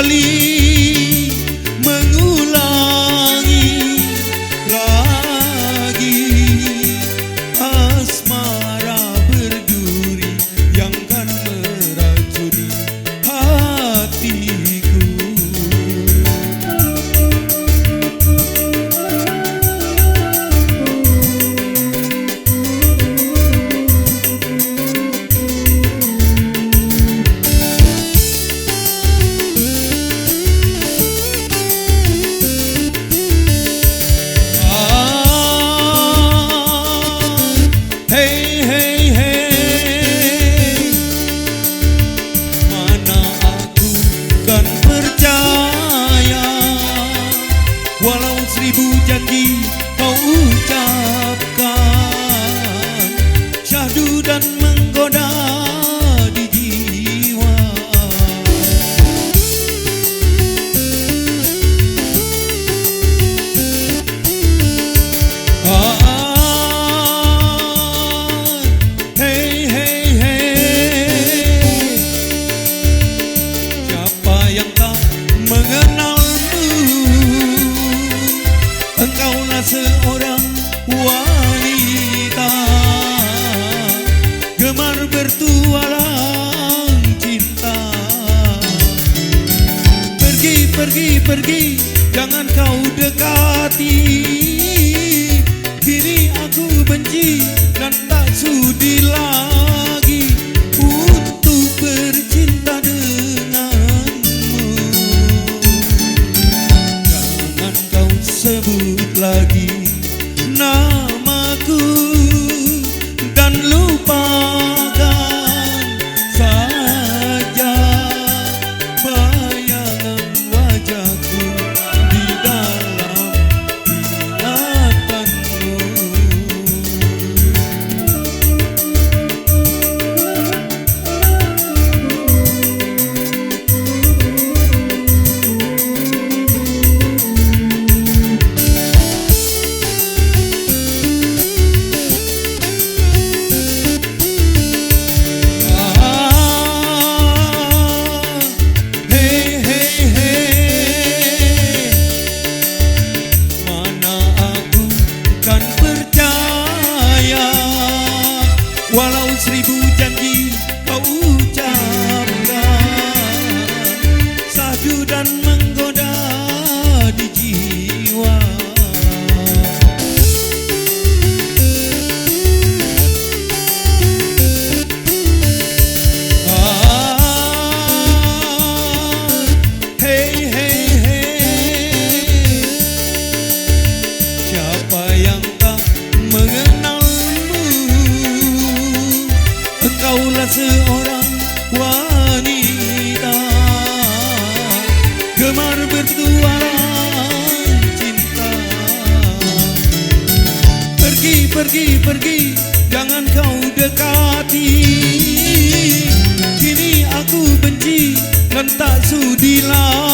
kembali mengulangi lagi asmara berduri yang kan meracuni hatiku. Walau 1000 janji kau ucapkan, syahdu dan menggoda di jiwa. Hey, hey, hey, siapa yang tak mengenal engkaulah seorang wanita gemar bertualang cinta. Pergi, pergi, pergi, jangan kau dekati. Kini aku benci dan tak sudi lagi untuk bercinta denganmu. Jangan kau sebut lagi namaku dan lupakan saja bayangan wajahku di dalam ingatanmu. Walau 1000 janji kau ucapkan, syahdu dan menggoda di jiwa. Hey, hey, hey, siapa yang tak mengenal? Engkaulah seorang wanita gemar bertualang cinta. Pergi, pergi, pergi, jangan kau dekati. Kini aku benci dan tak sudi lagi